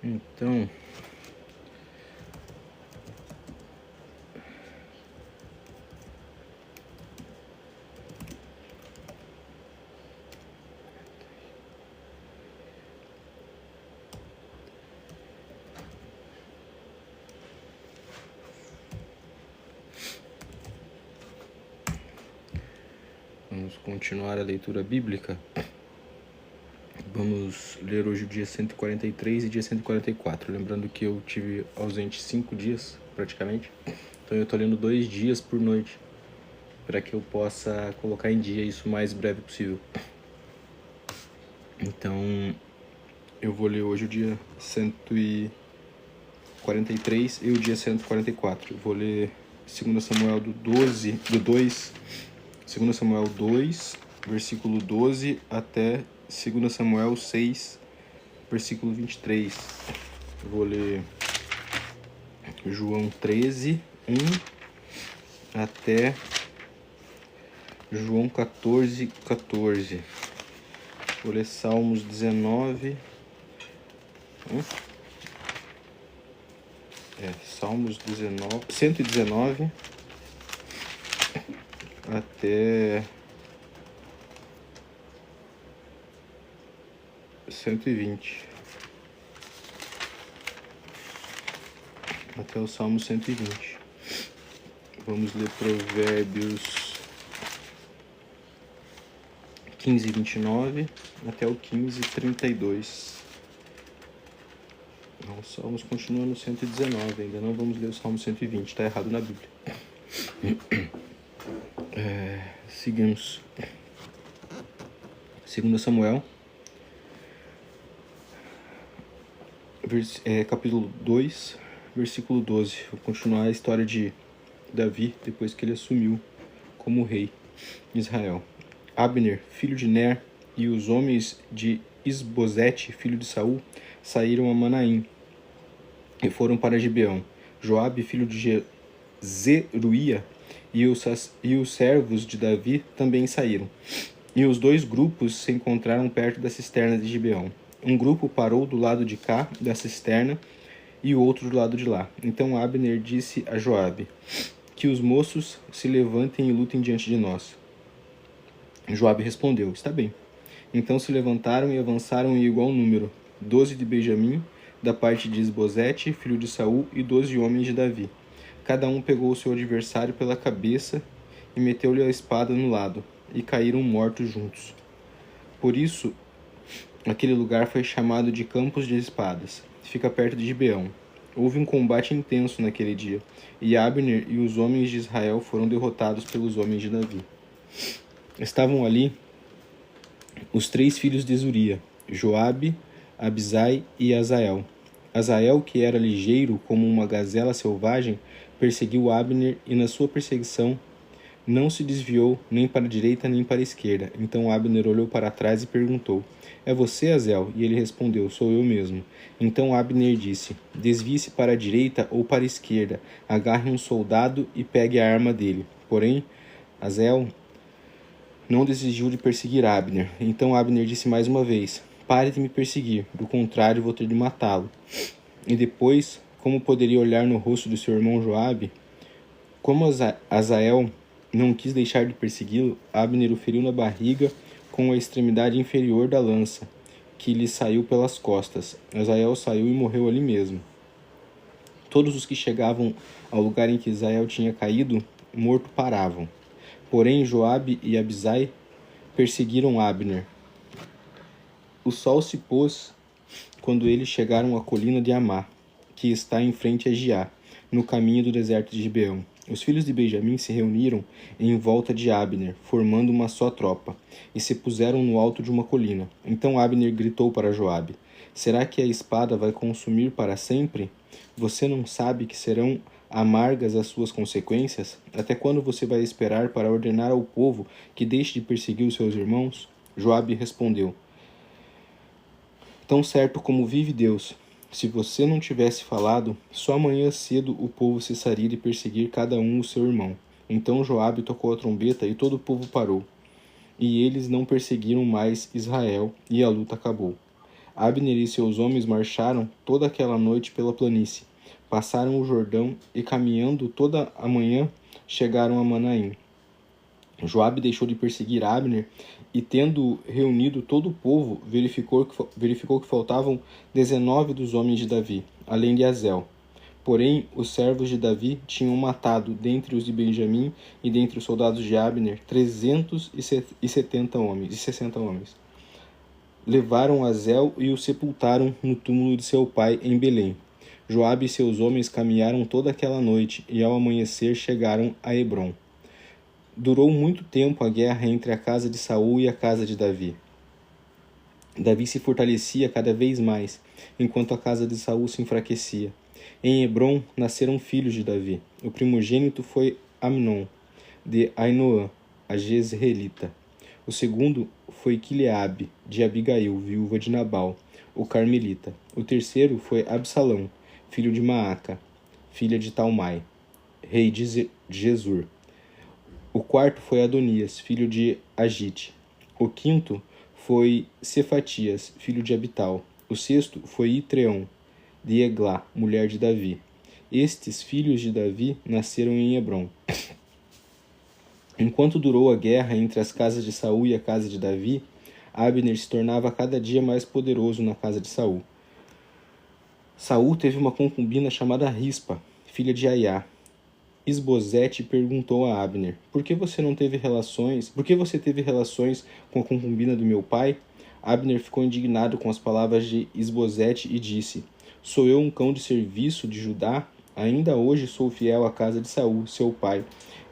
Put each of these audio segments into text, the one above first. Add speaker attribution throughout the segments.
Speaker 1: Então, vamos continuar a leitura bíblica. Vamos ler hoje o dia 143 e dia 144. Lembrando que eu tive ausente 5 dias, praticamente. Então eu estou lendo 2 dias por noite, para que eu possa colocar em dia isso o mais breve possível. Então, eu vou ler hoje o dia 143 e o dia 144. Eu vou ler 2 Samuel do 2 Samuel 2, versículo 12 até 2 Samuel 6, versículo 23. Eu vou ler João 13, 1 até João 14, 14. Vou ler Salmos 19. Salmos 119 até 120. Até o Salmo 120. Vamos ler Provérbios 15, 29 até o 15, 32. Não, o Salmos continua no 119, ainda não vamos ler o Salmo 120, está errado na Bíblia. Seguimos. 2 Samuel, capítulo 2, versículo 12. Vou continuar a história de Davi depois que ele assumiu como rei de Israel. Abner, filho de Ner, e os homens de Isbosete, filho de Saul, saíram a Manaim e foram para Gibeão. Joabe, filho de Zeruia, e os servos de Davi também saíram. E os 2 grupos se encontraram perto da cisterna de Gibeão. Um grupo parou do lado de cá da cisterna e o outro do lado de lá. Então Abner disse a Joabe: que os moços se levantem e lutem diante de nós. Joabe respondeu: está bem. Então se levantaram e avançaram em igual número, 12 de Benjamim, da parte de Isbosete, filho de Saul, e 12 homens de Davi. Cada um pegou o seu adversário pela cabeça e meteu-lhe a espada no lado, e caíram mortos juntos. Por isso, aquele lugar foi chamado de Campos de Espadas. Fica perto de Gibeão. Houve um combate intenso naquele dia, e Abner e os homens de Israel foram derrotados pelos homens de Davi. Estavam ali os 3 filhos de Zuria, Joabe, Abisai e Azael. Azael, que era ligeiro como uma gazela selvagem, perseguiu Abner e na sua perseguição não se desviou nem para a direita nem para a esquerda. Então Abner olhou para trás e perguntou: é você, Azael? E ele respondeu: sou eu mesmo. Então Abner disse: desvie-se para a direita ou para a esquerda, agarre um soldado e pegue a arma dele. Porém, Azael não desistiu de perseguir Abner. Então Abner disse mais uma vez: pare de me perseguir, do contrário vou ter de matá-lo. E depois, como poderia olhar no rosto de seu irmão Joabe? Como Azael não quis deixar de persegui-lo, Abner o feriu na barriga com a extremidade inferior da lança, que lhe saiu pelas costas. Azael saiu e morreu ali mesmo. Todos os que chegavam ao lugar em que Azael tinha caído, morto, paravam. Porém, Joabe e Abisai perseguiram Abner. O sol se pôs quando eles chegaram à colina de Amá, que está em frente a Giá, no caminho do deserto de Gibeão. Os filhos de Benjamim se reuniram em volta de Abner, formando uma só tropa, e se puseram no alto de uma colina. Então Abner gritou para Joabe: será que a espada vai consumir para sempre? Você não sabe que serão amargas as suas consequências? Até quando você vai esperar para ordenar ao povo que deixe de perseguir os seus irmãos? Joabe respondeu: tão certo como vive Deus, se você não tivesse falado, só amanhã cedo o povo cessaria de perseguir cada um o seu irmão. Então Joabe tocou a trombeta e todo o povo parou. E eles não perseguiram mais Israel, e a luta acabou. Abner e seus homens marcharam toda aquela noite pela planície, passaram o Jordão e, caminhando toda a manhã, chegaram a Manaim. Joabe deixou de perseguir Abner e, tendo reunido todo o povo, verificou que faltavam 19 dos homens de Davi, além de Azel. Porém, os servos de Davi tinham matado, dentre os de Benjamim e dentre os soldados de Abner, 360 homens. Levaram Azel e o sepultaram no túmulo de seu pai em Belém. Joabe e seus homens caminharam toda aquela noite e, ao amanhecer, chegaram a Hebrom. Durou muito tempo a guerra entre a casa de Saul e a casa de Davi. Davi se fortalecia cada vez mais, enquanto a casa de Saul se enfraquecia. Em Hebrom nasceram filhos de Davi. O primogênito foi Amnon, de Ainoã, a Jezreelita. O segundo foi Quileabe, de Abigail, viúva de Nabal, o Carmelita. O terceiro foi Absalão, filho de Maaca, filha de Talmai, rei de Gesur. O quarto foi Adonias, filho de Agite. O quinto foi Cefatias, filho de Abital. O sexto foi Itreon, de Eglá, mulher de Davi. Estes filhos de Davi nasceram em Hebrom. Enquanto durou a guerra entre as casas de Saul e a casa de Davi, Abner se tornava cada dia mais poderoso na casa de Saul. Saul teve uma concubina chamada Rispa, filha de Aiá. Isbosete perguntou a Abner: Por que você teve relações com a concubina do meu pai? Abner ficou indignado com as palavras de Isbosete e disse: Sou eu um cão de serviço de Judá? Ainda hoje sou fiel à casa de Saul, seu pai,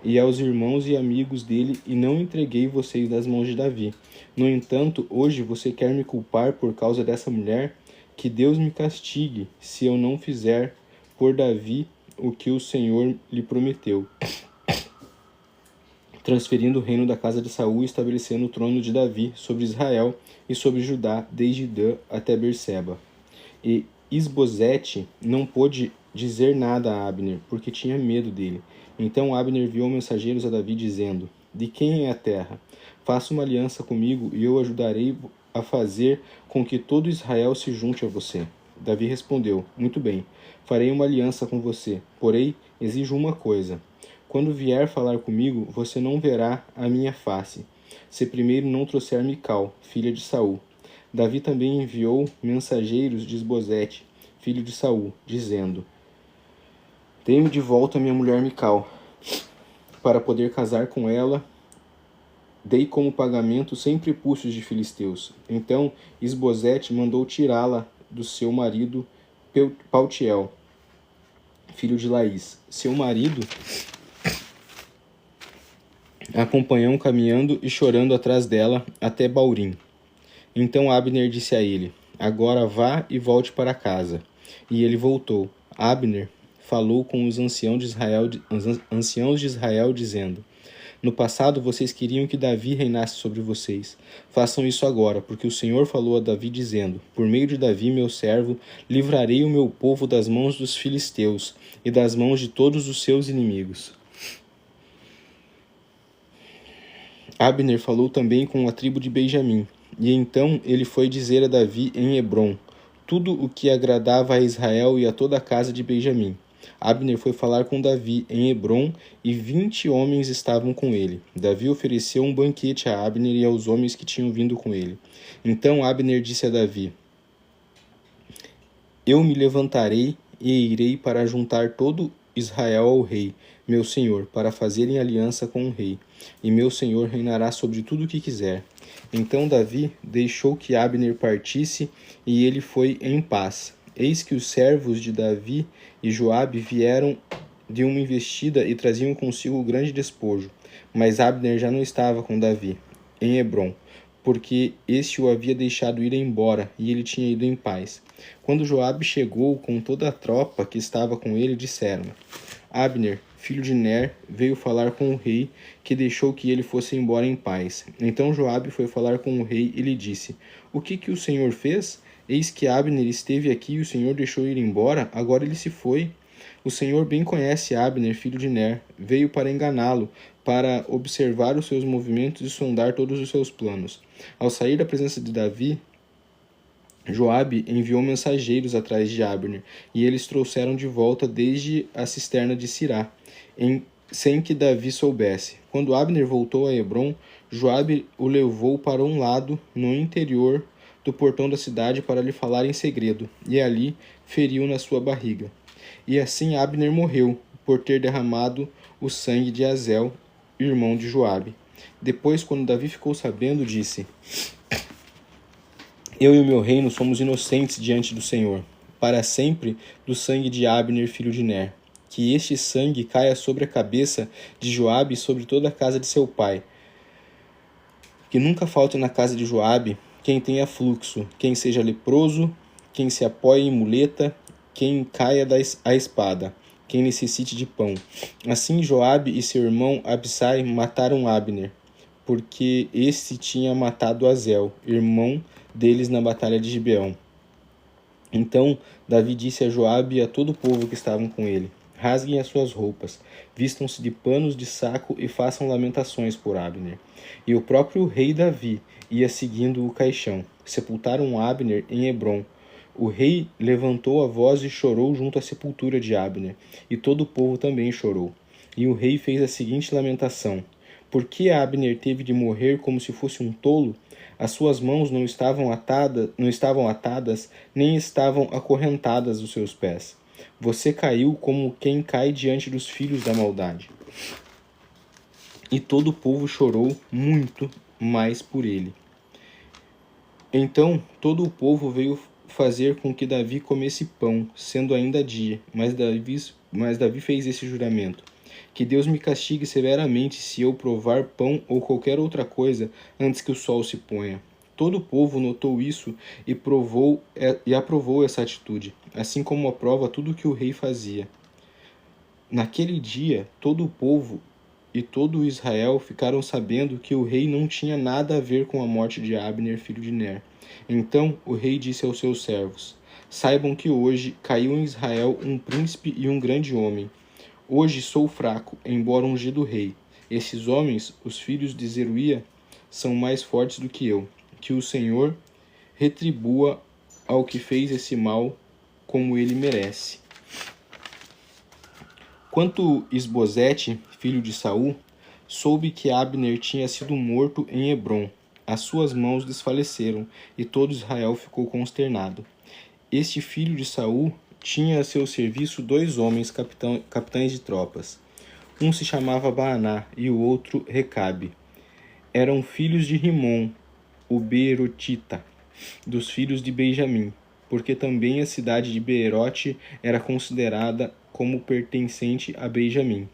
Speaker 1: e aos irmãos e amigos dele, e não entreguei vocês nas mãos de Davi. No entanto, hoje você quer me culpar por causa dessa mulher? Que Deus me castigue se eu não fizer por Davi o que o Senhor lhe prometeu, transferindo o reino da casa de Saul e estabelecendo o trono de Davi sobre Israel e sobre Judá, desde Dan até Berseba. E Isbosete não pôde dizer nada a Abner, porque tinha medo dele. Então Abner enviou mensageiros a Davi, dizendo: De quem é a terra? Faça uma aliança comigo e eu ajudarei a fazer com que todo Israel se junte a você. Davi respondeu: Muito bem, farei uma aliança com você, porém exijo uma coisa. Quando vier falar comigo, você não verá a minha face, se primeiro não trouxer Mical, filha de Saul. Davi também enviou mensageiros de Isbosete, filho de Saul, dizendo: Dê-me de volta minha mulher Mical, para poder casar com ela. Dei como pagamento 100 prepúcios de filisteus. Então Isbosete mandou tirá-la do seu marido Paltiel, filho de Laís. Seu marido acompanhou caminhando e chorando atrás dela até Baurim. Então Abner disse a ele: Agora vá e volte para casa. E ele voltou. Abner falou com os anciãos de Israel, dizendo: No passado vocês queriam que Davi reinasse sobre vocês. Façam isso agora, porque o Senhor falou a Davi, dizendo: Por meio de Davi, meu servo, livrarei o meu povo das mãos dos filisteus e das mãos de todos os seus inimigos. Abner falou também com a tribo de Benjamim, e então ele foi dizer a Davi em Hebrom tudo o que agradava a Israel e a toda a casa de Benjamim. Abner foi falar com Davi em Hebrom, e 20 homens estavam com ele. Davi ofereceu um banquete a Abner e aos homens que tinham vindo com ele. Então Abner disse a Davi: Eu me levantarei e irei para juntar todo Israel ao rei, meu senhor, para fazerem aliança com o rei, e meu senhor reinará sobre tudo o que quiser. Então Davi deixou que Abner partisse, e ele foi em paz. Eis que os servos de Davi e Joabe vieram de uma investida e traziam consigo grande despojo. Mas Abner já não estava com Davi em Hebrom, porque este o havia deixado ir embora, e ele tinha ido em paz. Quando Joabe chegou com toda a tropa que estava com ele, disseram: Abner, filho de Ner, veio falar com o rei, que deixou que ele fosse embora em paz. Então Joabe foi falar com o rei e lhe disse: O que o Senhor fez? Eis que Abner esteve aqui e o Senhor deixou ir embora, agora ele se foi. O Senhor bem conhece Abner, filho de Ner. Veio para enganá-lo, para observar os seus movimentos e sondar todos os seus planos. Ao sair da presença de Davi, Joabe enviou mensageiros atrás de Abner, e eles trouxeram de volta desde a cisterna de Sirá, sem que Davi soubesse. Quando Abner voltou a Hebrom, Joabe o levou para um lado, no interior do portão da cidade, para lhe falar em segredo, e ali feriu na sua barriga. E assim Abner morreu, por ter derramado o sangue de Azel, irmão de Joabe. Depois, quando Davi ficou sabendo, disse: Eu e o meu reino somos inocentes diante do Senhor, para sempre do sangue de Abner, filho de Ner. Que este sangue caia sobre a cabeça de Joabe e sobre toda a casa de seu pai. Que nunca falte na casa de Joabe quem tenha fluxo, quem seja leproso, quem se apoie em muleta, quem caia a espada, quem necessite de pão. Assim Joabe e seu irmão Abisai mataram Abner, porque este tinha matado Azel, irmão deles na batalha de Gibeão. Então Davi disse a Joabe e a todo o povo que estavam com ele: Rasguem as suas roupas, vistam-se de panos de saco e façam lamentações por Abner. E o próprio rei Davi ia seguindo o caixão. Sepultaram Abner em Hebrom. O rei levantou a voz e chorou junto à sepultura de Abner, e todo o povo também chorou. E o rei fez a seguinte lamentação: Por que Abner teve de morrer como se fosse um tolo? As suas mãos não estavam atadas, nem estavam acorrentadas os seus pés. Você caiu como quem cai diante dos filhos da maldade. E todo o povo chorou muito mais por ele. Então todo o povo veio fazer com que Davi comesse pão, sendo ainda dia, mas Davi fez esse juramento: Que Deus me castigue severamente se eu provar pão ou qualquer outra coisa antes que o sol se ponha. Todo o povo notou isso e aprovou essa atitude, assim como aprova tudo o que o rei fazia. Naquele dia, todo o povo e todo Israel ficaram sabendo que o rei não tinha nada a ver com a morte de Abner, filho de Ner. Então o rei disse aos seus servos: Saibam que hoje caiu em Israel um príncipe e um grande homem. Hoje sou fraco, embora ungido rei. Esses homens, os filhos de Zeruia, são mais fortes do que eu. Que o Senhor retribua ao que fez esse mal como ele merece. Quanto Isbosete, filho de Saul, soube que Abner tinha sido morto em Hebrom. As suas mãos desfaleceram, e todo Israel ficou consternado. Este filho de Saul tinha a seu serviço 2 homens capitães de tropas. Um se chamava Baaná e o outro Recabe. Eram filhos de Rimom, o Beerotita, dos filhos de Benjamim, porque também a cidade de Beerote era considerada como pertencente a Benjamim.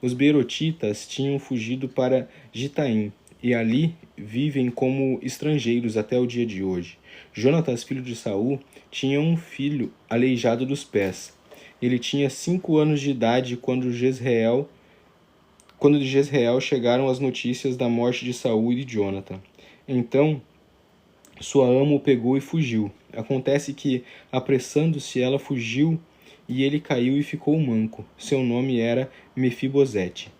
Speaker 1: Os Beerotitas tinham fugido para Gitaim, e ali vivem como estrangeiros até o dia de hoje. Jonatas, filho de Saul, tinha um filho aleijado dos pés. Ele tinha 5 anos de idade quando de Jezreel chegaram as notícias da morte de Saul e de Jonatã. Então sua ama o pegou e fugiu. Acontece que, apressando-se, ela fugiu e ele caiu e ficou manco. Seu nome era Mefibosete.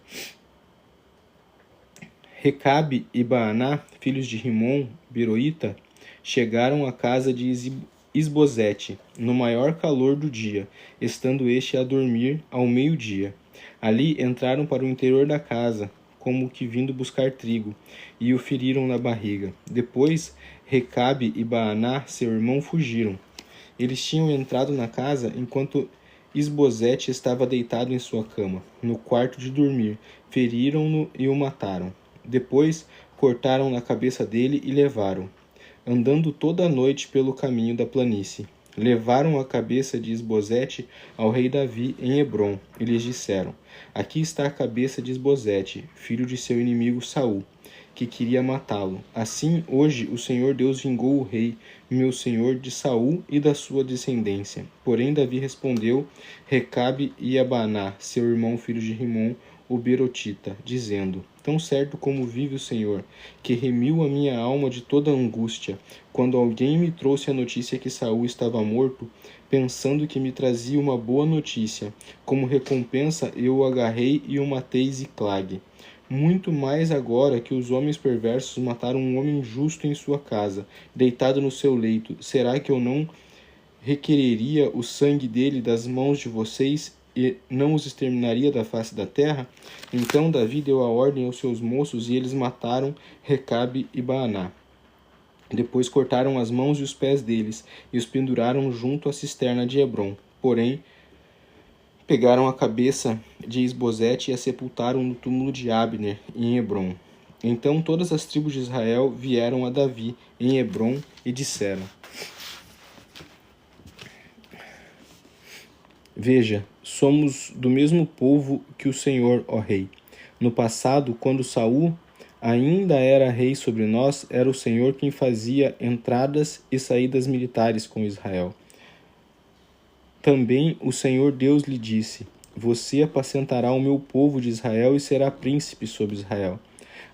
Speaker 1: Recabe e Baaná, filhos de Rimom, Beroíta, chegaram à casa de Isbosete, no maior calor do dia, estando este a dormir ao meio-dia. Ali entraram para o interior da casa, como que vindo buscar trigo, e o feriram na barriga. Depois, Recabe e Baaná, seu irmão, fugiram. Eles tinham entrado na casa enquanto Isbosete estava deitado em sua cama, no quarto de dormir. Feriram-no e o mataram. Depois, cortaram na cabeça dele e levaram, andando toda a noite pelo caminho da planície. Levaram a cabeça de Isbosete ao rei Davi em Hebrom, e lhes disseram: Aqui está a cabeça de Isbosete, filho de seu inimigo Saul, que queria matá-lo. Assim, hoje o Senhor Deus vingou o rei, meu senhor, de Saul e da sua descendência. Porém Davi respondeu Recabe e Abaná, seu irmão, filho de Rimom, o Berotita, dizendo: Tão certo como vive o Senhor, que remiu a minha alma de toda angústia, quando alguém me trouxe a notícia que Saul estava morto, pensando que me trazia uma boa notícia. Como recompensa eu o agarrei e o matei em Ziclague. muito mais agora que os homens perversos mataram um homem justo em sua casa, deitado no seu leito. Será que eu não requereria o sangue dele das mãos de vocês e não os exterminaria da face da terra? Então Davi deu a ordem aos seus moços e eles mataram Recabe e Baaná. Depois cortaram as mãos e os pés deles e os penduraram junto à cisterna de Hebrom. Porém, pegaram a cabeça de Isbosete e a sepultaram no túmulo de Abner, em Hebrom. Então todas as tribos de Israel vieram a Davi em Hebrom e disseram: Veja, somos do mesmo povo que o Senhor, ó rei. No passado, quando Saul ainda era rei sobre nós, era o Senhor quem fazia entradas e saídas militares com Israel. Também o Senhor Deus lhe disse: Você apacentará o meu povo de Israel e será príncipe sobre Israel.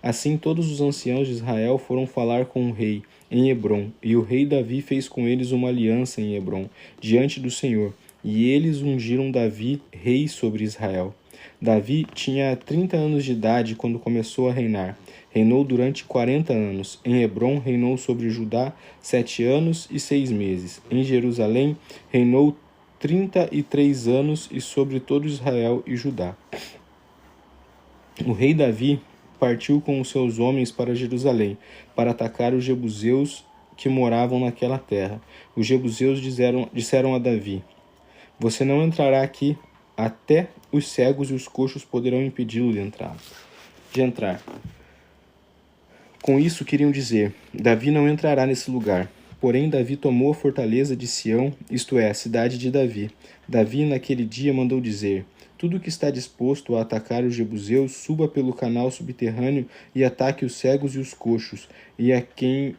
Speaker 1: Assim todos os anciãos de Israel foram falar com o rei em Hebrom, e o rei Davi fez com eles uma aliança em Hebrom, diante do Senhor, e eles ungiram Davi rei sobre Israel. Davi tinha 30 anos de idade quando começou a reinar. Reinou durante 40 anos. Em Hebrom reinou sobre Judá 7 anos e 6 meses. Em Jerusalém reinou 33 anos e sobre todo Israel e Judá. O rei Davi partiu com os seus homens para Jerusalém, para atacar os jebuseus que moravam naquela terra. Os jebuseus disseram a Davi: Você não entrará aqui, até os cegos e os coxos poderão impedi-lo de entrar. Com isso queriam dizer: Davi não entrará nesse lugar. Porém, Davi tomou a fortaleza de Sião, isto é, a cidade de Davi. Davi, naquele dia, mandou dizer: Tudo que está disposto a atacar os jebuseus, suba pelo canal subterrâneo e ataque os cegos e os coxos, e a quem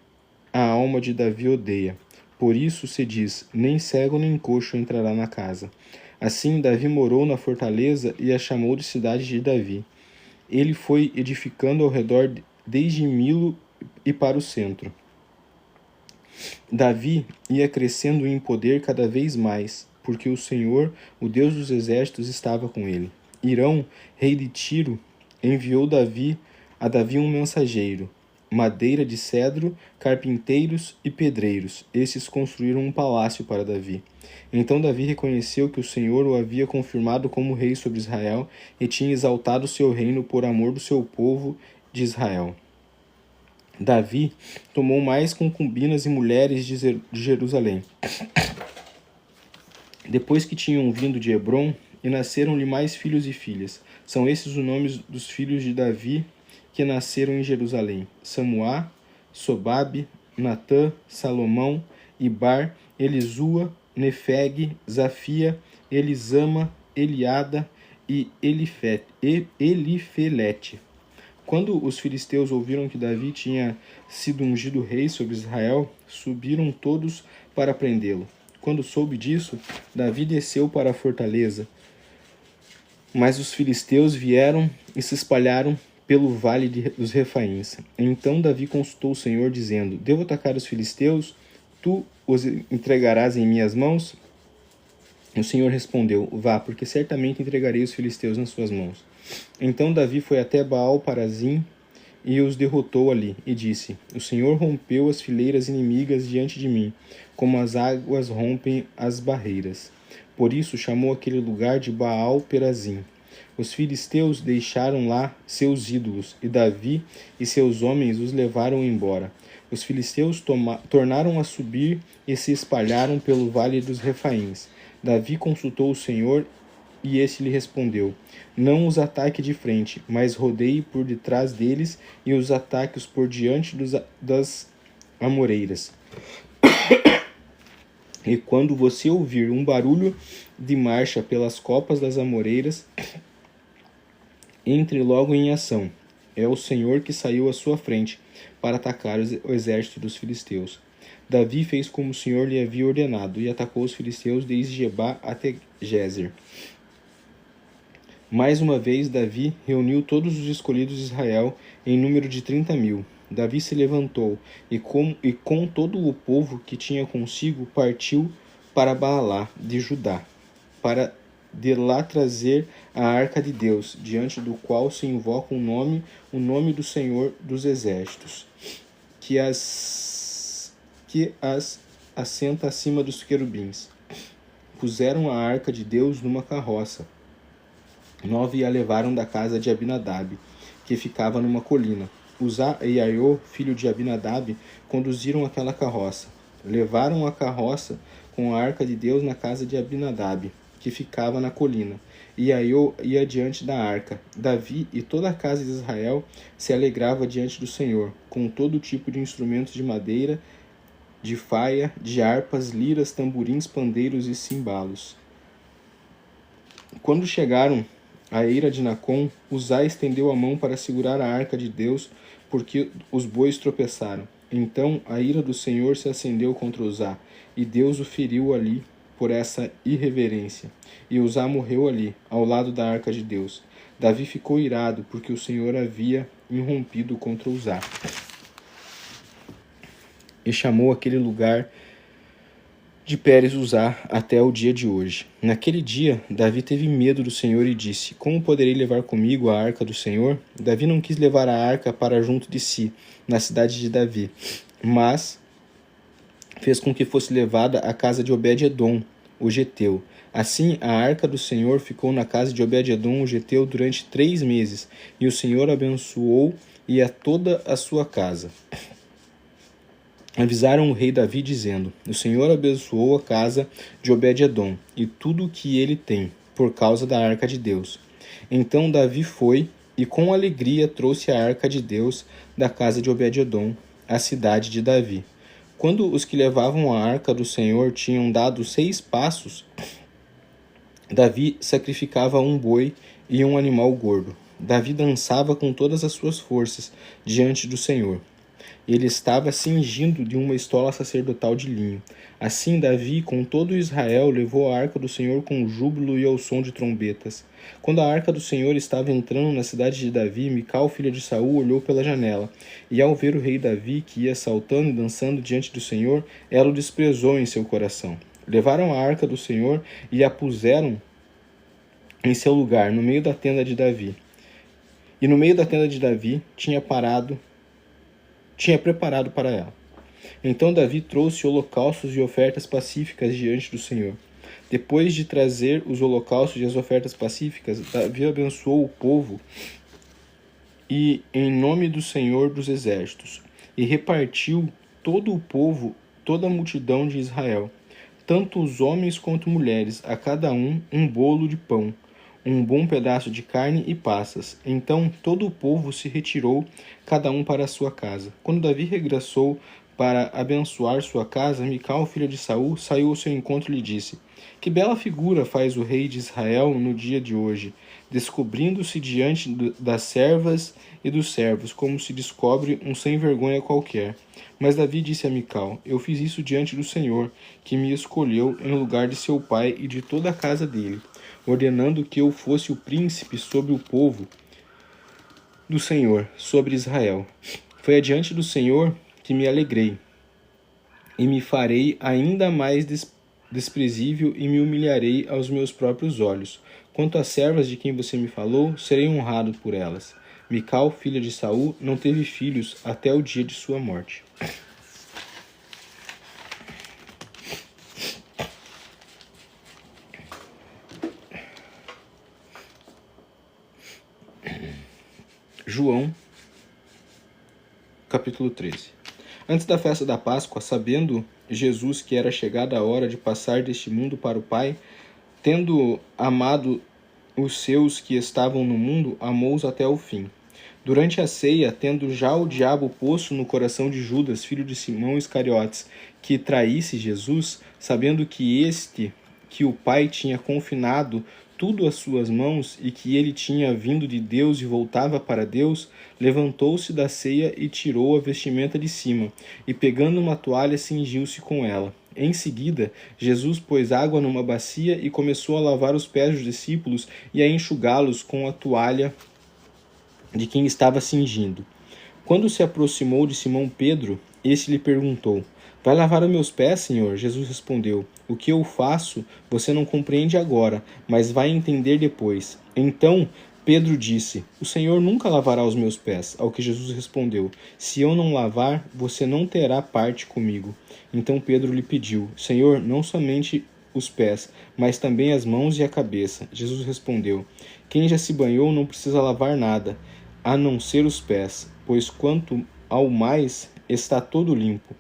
Speaker 1: a alma de Davi odeia. Por isso se diz: nem cego nem coxo entrará na casa. Assim, Davi morou na fortaleza e a chamou de cidade de Davi. Ele foi edificando ao redor desde Milo e para o centro. Davi ia crescendo em poder cada vez mais, porque o Senhor, o Deus dos exércitos, estava com ele. Hirão, rei de Tiro, enviou a Davi um mensageiro, madeira de cedro, carpinteiros e pedreiros. Esses construíram um palácio para Davi. Então Davi reconheceu que o Senhor o havia confirmado como rei sobre Israel e tinha exaltado seu reino por amor do seu povo de Israel. Davi tomou mais concubinas e mulheres de Jerusalém. Depois que tinham vindo de Hebrom, e nasceram-lhe mais filhos e filhas. São esses os nomes dos filhos de Davi que nasceram em Jerusalém: Samuá, Sobabe, Natã, Salomão, Ibar, Elisua, Nefeg, Zafia, Elisama, Eliada e Elifelete. Quando os filisteus ouviram que Davi tinha sido ungido rei sobre Israel, subiram todos para prendê-lo. Quando soube disso, Davi desceu para a fortaleza. Mas os filisteus vieram e se espalharam pelo vale dos Refaíns. Então Davi consultou o Senhor, dizendo: Devo atacar os filisteus? Tu os entregarás em minhas mãos? O Senhor respondeu: Vá, porque certamente entregarei os filisteus nas suas mãos. Então Davi foi até Baal-Parazim e os derrotou ali, e disse: O Senhor rompeu as fileiras inimigas diante de mim, como as águas rompem as barreiras. Por isso chamou aquele lugar de Baal-Perazim. Os filisteus deixaram lá seus ídolos, e Davi e seus homens os levaram embora. Os filisteus tornaram a subir e se espalharam pelo vale dos Refaíns. Davi consultou o Senhor, e este lhe respondeu: Não os ataque de frente, mas rodeie por detrás deles e os ataque-os por diante das amoreiras. E quando você ouvir um barulho de marcha pelas copas das amoreiras, entre logo em ação. É o Senhor que saiu à sua frente para atacar o exército dos filisteus. Davi fez como o Senhor lhe havia ordenado e atacou os filisteus desde Gebá até Gézer. Mais uma vez, Davi reuniu todos os escolhidos de Israel em número de 30.000. Davi se levantou e com todo o povo que tinha consigo partiu para Baalá de Judá, para de lá trazer a arca de Deus, diante do qual se invoca o nome do Senhor dos Exércitos, que as assenta acima dos querubins. Puseram a arca de Deus numa carroça nova e a levaram da casa de Abinadab, que ficava numa colina. Uzá e Aiô, filho de Abinadab, conduziram aquela carroça. Levaram a carroça com a arca de Deus na casa de Abinadab, que ficava na colina. E Aiô ia diante da arca. Davi e toda a casa de Israel se alegrava diante do Senhor, com todo tipo de instrumentos de madeira, de faia, de harpas, liras, tamborins, pandeiros e cimbalos. Quando chegaram à eira de Nacon, Uzá estendeu a mão para segurar a arca de Deus, porque os bois tropeçaram. Então a ira do Senhor se acendeu contra Uzá, e Deus o feriu ali por essa irreverência. E Uzá morreu ali, ao lado da arca de Deus. Davi ficou irado, porque o Senhor havia irrompido contra Uzá. E chamou aquele lugar de Pérez Uzá até o dia de hoje. Naquele dia, Davi teve medo do Senhor e disse: Como poderei levar comigo a arca do Senhor? Davi não quis levar a arca para junto de si, na cidade de Davi, mas fez com que fosse levada à casa de Obed-edom, o geteu. Assim, a arca do Senhor ficou na casa de Obed-edom, o geteu, durante 3 meses, e o Senhor abençoou e a toda a sua casa. Avisaram o rei Davi, dizendo: O Senhor abençoou a casa de Obed-edom e tudo o que ele tem, por causa da arca de Deus. Então Davi foi e com alegria trouxe a arca de Deus da casa de Obed-edom à cidade de Davi. Quando os que levavam a arca do Senhor tinham dado 6 passos, Davi sacrificava um boi e um animal gordo. Davi dançava com todas as suas forças diante do Senhor. Ele estava cingindo de uma estola sacerdotal de linho. Assim Davi, com todo Israel, levou a arca do Senhor com júbilo e ao som de trombetas. Quando a arca do Senhor estava entrando na cidade de Davi, Mical, filha de Saul, olhou pela janela. E ao ver o rei Davi, que ia saltando e dançando diante do Senhor, ela o desprezou em seu coração. Levaram a arca do Senhor e a puseram em seu lugar, no meio da tenda de Davi. E no meio da tenda de Davi tinha preparado para ela. Então Davi trouxe holocaustos e ofertas pacíficas diante do Senhor. Depois de trazer os holocaustos e as ofertas pacíficas, Davi abençoou o povo e em nome do Senhor dos Exércitos, e repartiu todo o povo, toda a multidão de Israel, tanto os homens quanto mulheres, a cada um bolo de pão, um bom pedaço de carne e passas. Então todo o povo se retirou, cada um para a sua casa. Quando Davi regressou para abençoar sua casa, Mical, filha de Saul, saiu ao seu encontro e lhe disse: Que bela figura faz o rei de Israel no dia de hoje, descobrindo-se diante das servas e dos servos, como se descobre um sem-vergonha qualquer. Mas Davi disse a Mical: Eu fiz isso diante do Senhor, que me escolheu em lugar de seu pai e de toda a casa dele, ordenando que eu fosse o príncipe sobre o povo do Senhor, sobre Israel. Foi adiante do Senhor que me alegrei, e me farei ainda mais desprezível e me humilharei aos meus próprios olhos. Quanto às servas de quem você me falou, serei honrado por elas. Mical, filha de Saul, não teve filhos até o dia de sua morte. João, capítulo 13. Antes da festa da Páscoa, sabendo Jesus que era chegada a hora de passar deste mundo para o Pai, tendo amado os seus que estavam no mundo, amou-os até o fim. Durante a ceia, tendo já o diabo posto no coração de Judas, filho de Simão Iscariotes, que traísse Jesus, sabendo que o Pai tinha confinado tudo às suas mãos e que ele tinha vindo de Deus e voltava para Deus, levantou-se da ceia e tirou a vestimenta de cima, e pegando uma toalha cingiu-se com ela. Em seguida, Jesus pôs água numa bacia e começou a lavar os pés dos discípulos e a enxugá-los com a toalha de quem estava cingindo. Quando se aproximou de Simão Pedro, este lhe perguntou: Vai lavar os meus pés, Senhor? Jesus respondeu: O que eu faço, você não compreende agora, mas vai entender depois. Então Pedro disse: O Senhor nunca lavará os meus pés. Ao que Jesus respondeu: Se eu não lavar, você não terá parte comigo. Então Pedro lhe pediu: Senhor, não somente os pés, mas também as mãos e a cabeça. Jesus respondeu: Quem já se banhou não precisa lavar nada, a não ser os pés, pois quanto ao mais está todo limpo.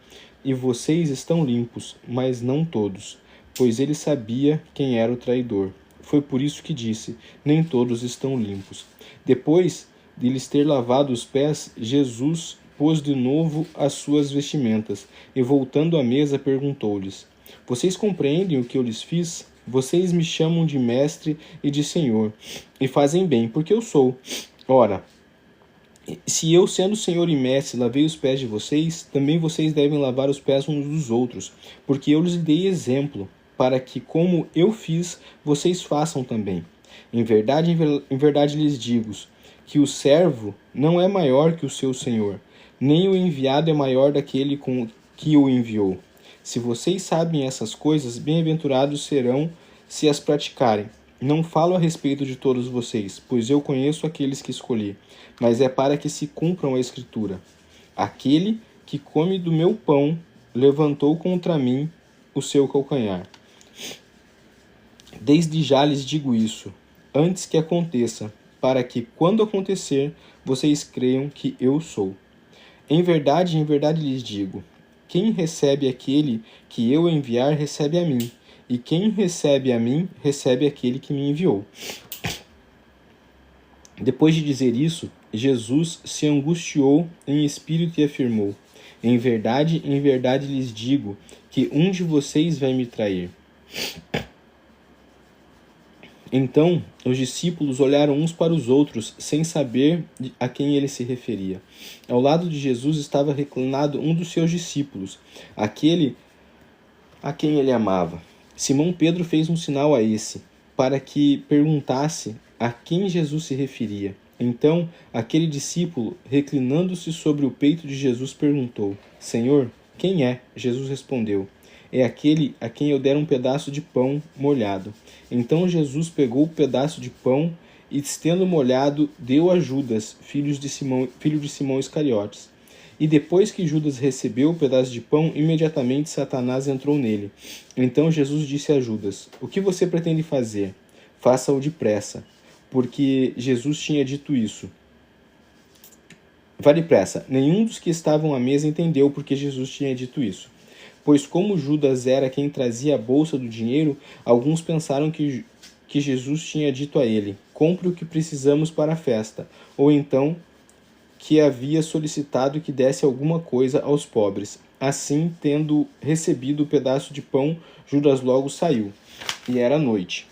Speaker 1: E vocês estão limpos, mas não todos, pois ele sabia quem era o traidor. Foi por isso que disse: Nem todos estão limpos. Depois de lhes ter lavado os pés, Jesus pôs de novo as suas vestimentas e, voltando à mesa, perguntou-lhes: Vocês compreendem o que eu lhes fiz? Vocês me chamam de mestre e de senhor, e fazem bem, porque eu sou. Ora, se eu, sendo Senhor e Mestre, lavei os pés de vocês, também vocês devem lavar os pés uns dos outros, porque eu lhes dei exemplo, para que, como eu fiz, vocês façam também. Em verdade lhes digo, que o servo não é maior que o seu Senhor, nem o enviado é maior daquele que o enviou. Se vocês sabem essas coisas, bem-aventurados serão se as praticarem. Não falo a respeito de todos vocês, pois eu conheço aqueles que escolhi, mas é para que se cumpram a Escritura. Aquele que come do meu pão levantou contra mim o seu calcanhar. Desde já lhes digo isso, antes que aconteça, para que, quando acontecer, vocês creiam que eu sou. Em verdade lhes digo, quem recebe aquele que eu enviar, recebe a mim, e quem recebe a mim, recebe aquele que me enviou. Depois de dizer isso, Jesus se angustiou em espírito e afirmou: em verdade lhes digo, que um de vocês vai me trair. Então os discípulos olharam uns para os outros, sem saber a quem ele se referia. Ao lado de Jesus estava reclinado um dos seus discípulos, aquele a quem ele amava. Simão Pedro fez um sinal a esse, para que perguntasse a quem Jesus se referia. Então, aquele discípulo, reclinando-se sobre o peito de Jesus, perguntou: Senhor, quem é? Jesus respondeu: É aquele a quem eu der um pedaço de pão molhado. Então Jesus pegou o pedaço de pão e, estendo molhado, deu a Judas, filho de Simão Iscariotes. E depois que Judas recebeu o pedaço de pão, imediatamente Satanás entrou nele. Então Jesus disse a Judas: O que você pretende fazer? Faça-o depressa. Porque Jesus tinha dito isso. Vá depressa. Nenhum dos que estavam à mesa entendeu porque Jesus tinha dito isso. Pois como Judas era quem trazia a bolsa do dinheiro, alguns pensaram que Jesus tinha dito a ele: Compre o que precisamos para a festa. Ou então que havia solicitado que desse alguma coisa aos pobres. Assim, tendo recebido o pedaço de pão, Judas logo saiu. E era noite.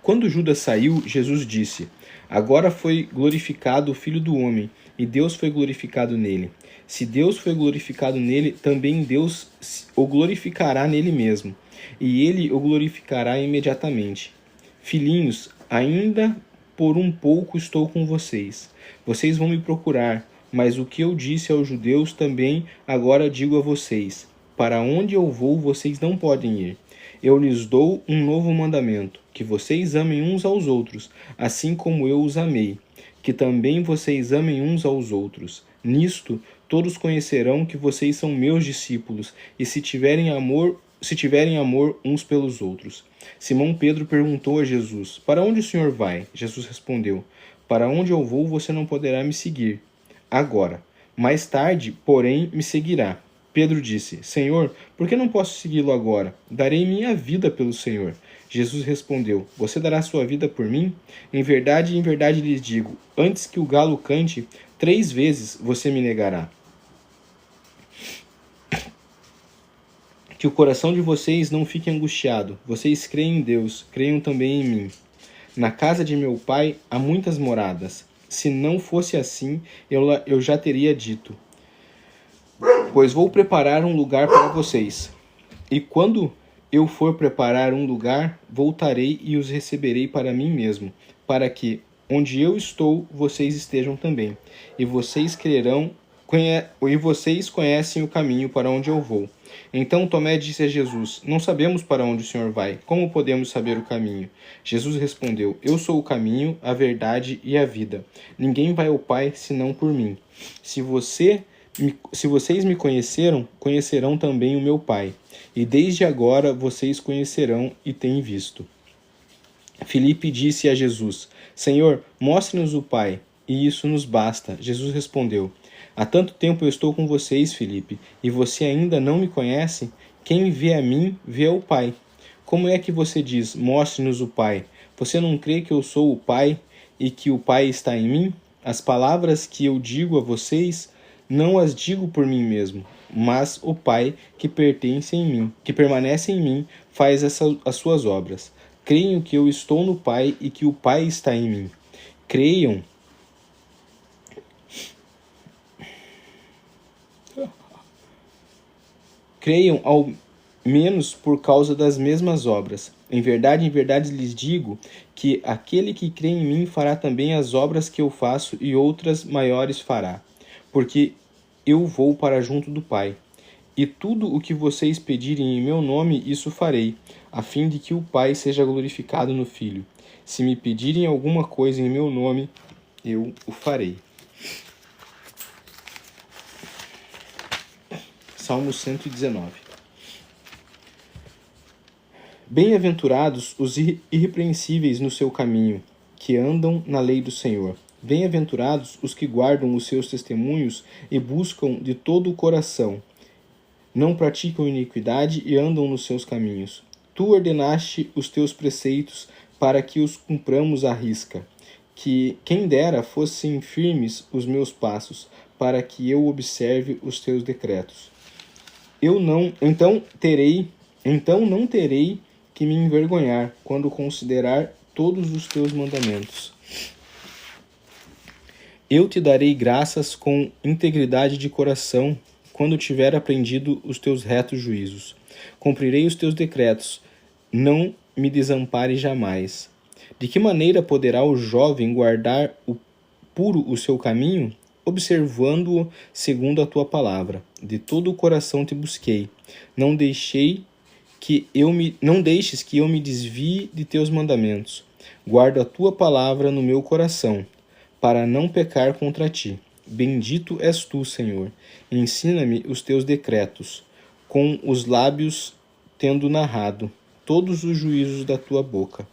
Speaker 1: Quando Judas saiu, Jesus disse: Agora foi glorificado o Filho do Homem, e Deus foi glorificado nele. Se Deus foi glorificado nele, também Deus o glorificará nele mesmo, e ele o glorificará imediatamente. Filhinhos, ainda por um pouco estou com vocês. Vocês vão me procurar, mas o que eu disse aos judeus também agora digo a vocês: Para onde eu vou, vocês não podem ir. Eu lhes dou um novo mandamento, que vocês amem uns aos outros, assim como eu os amei, que também vocês amem uns aos outros. Nisto, todos conhecerão que vocês são meus discípulos, e se tiverem amor uns pelos outros. Simão Pedro perguntou a Jesus: Para onde o Senhor vai? Jesus respondeu: Para onde eu vou, você não poderá me seguir agora. Mais tarde, porém, me seguirá. Pedro disse: Senhor, por que não posso segui-lo agora? Darei minha vida pelo Senhor. Jesus respondeu: Você dará sua vida por mim? Em verdade lhes digo, antes que o galo cante, 3 vezes você me negará. Que o coração de vocês não fique angustiado. Vocês creem em Deus, creiam também em mim. Na casa de meu pai há muitas moradas. Se não fosse assim, eu já teria dito: Pois vou preparar um lugar para vocês. E quando eu for preparar um lugar, voltarei e os receberei para mim mesmo, para que, onde eu estou, vocês estejam também. E vocês crerão e vocês conhecem o caminho para onde eu vou. Então Tomé disse a Jesus: Não sabemos para onde o Senhor vai. Como podemos saber o caminho? Jesus respondeu: Eu sou o caminho, a verdade e a vida. Ninguém vai ao Pai senão por mim. Se vocês me conheceram, conhecerão também o meu Pai. E desde agora vocês conhecerão e têm visto. Filipe disse a Jesus: Senhor, mostre-nos o Pai, e isso nos basta. Jesus respondeu: Há tanto tempo eu estou com vocês, Filipe, e você ainda não me conhece? Quem vê a mim, vê ao Pai. Como é que você diz: Mostre-nos o Pai? Você não crê que eu sou o Pai e que o Pai está em mim? As palavras que eu digo a vocês, não as digo por mim mesmo, mas o Pai que permanece em mim, faz as suas obras. Creiam que eu estou no Pai e que o Pai está em mim. Creiam ao menos por causa das mesmas obras. Em verdade lhes digo que aquele que crê em mim fará também as obras que eu faço e outras maiores fará, porque eu vou para junto do Pai. E tudo o que vocês pedirem em meu nome, isso farei, a fim de que o Pai seja glorificado no Filho. Se me pedirem alguma coisa em meu nome, eu o farei. Salmo 119. Bem-aventurados os irrepreensíveis no seu caminho, que andam na lei do Senhor. Bem-aventurados os que guardam os seus testemunhos e buscam de todo o coração. Não praticam iniquidade e andam nos seus caminhos. Tu ordenaste os teus preceitos para que os cumpramos à risca. Que quem dera fossem firmes os meus passos, para que eu observe os teus decretos. Então não terei que me envergonhar quando considerar todos os teus mandamentos. Eu te darei graças com integridade de coração, quando tiver aprendido os teus retos juízos. Cumprirei os teus decretos, não me desampare jamais. De que maneira poderá o jovem guardar puro o seu caminho? Observando-o segundo a tua palavra. De todo o coração te busquei. Não deixes que eu me desvie de teus mandamentos. Guardo a tua palavra no meu coração, para não pecar contra ti. Bendito és tu, Senhor. Ensina-me os teus decretos, com os lábios tendo narrado todos os juízos da tua boca.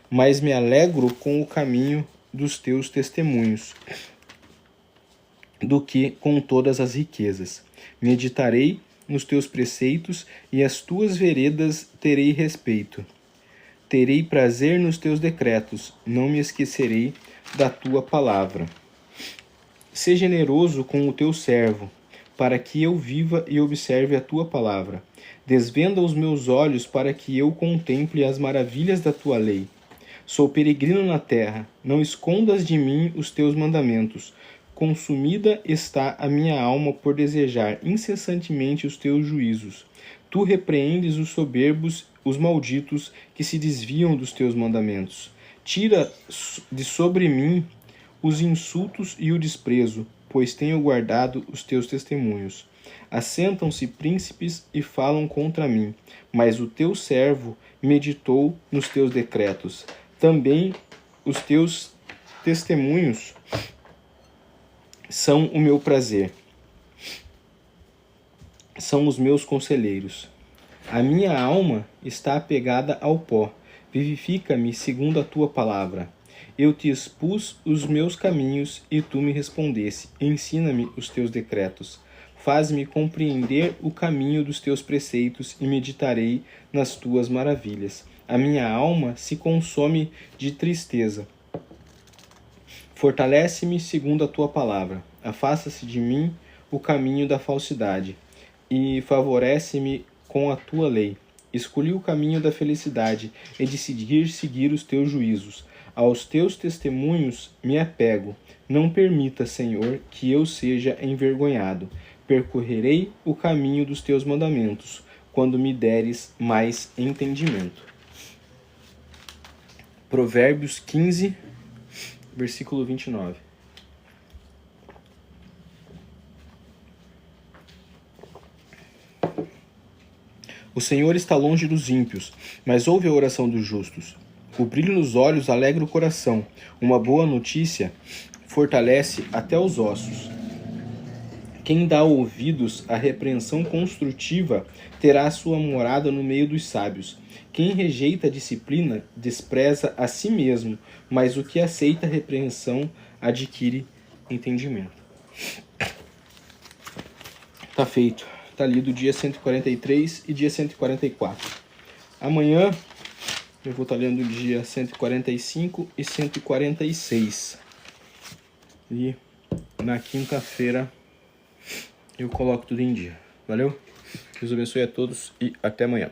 Speaker 1: Mas me alegro com o caminho dos teus testemunhos, do que com todas as riquezas. Meditarei nos teus preceitos e as tuas veredas terei respeito. Terei prazer nos teus decretos, não me esquecerei da tua palavra. Sê generoso com o teu servo, para que eu viva e observe a tua palavra. Desvenda os meus olhos para que eu contemple as maravilhas da tua lei. Sou peregrino na terra, não escondas de mim os teus mandamentos. Consumida está a minha alma por desejar incessantemente os teus juízos. Tu repreendes os soberbos, os malditos, que se desviam dos teus mandamentos. Tira de sobre mim os insultos e o desprezo, pois tenho guardado os teus testemunhos. Assentam-se príncipes e falam contra mim, mas o teu servo meditou nos teus decretos. Também os teus testemunhos são o meu prazer. São os meus conselheiros. A minha alma está apegada ao pó. Vivifica-me segundo a tua palavra. Eu te expus os meus caminhos e tu me respondeste. Ensina-me os teus decretos. Faz-me compreender o caminho dos teus preceitos e meditarei nas tuas maravilhas. A minha alma se consome de tristeza. Fortalece-me segundo a tua palavra. Afasta-se de mim o caminho da falsidade e favorece-me com a tua lei. Escolhi o caminho da felicidade e decidi seguir os teus juízos. Aos teus testemunhos me apego. Não permita, Senhor, que eu seja envergonhado. Percorrerei o caminho dos teus mandamentos, quando me deres mais entendimento. Provérbios 15, versículo 29. O Senhor está longe dos ímpios, mas ouve a oração dos justos. O brilho nos olhos alegra o coração. Uma boa notícia fortalece até os ossos. Quem dá ouvidos à repreensão construtiva terá sua morada no meio dos sábios. Quem rejeita a disciplina despreza a si mesmo, mas o que aceita a repreensão adquire entendimento. Tá feito. Tá lido dia 143 e dia 144. Amanhã eu vou estar lendo dia 145 e 146. E na quinta-feira eu coloco tudo em dia. Valeu? Deus abençoe a todos e até amanhã.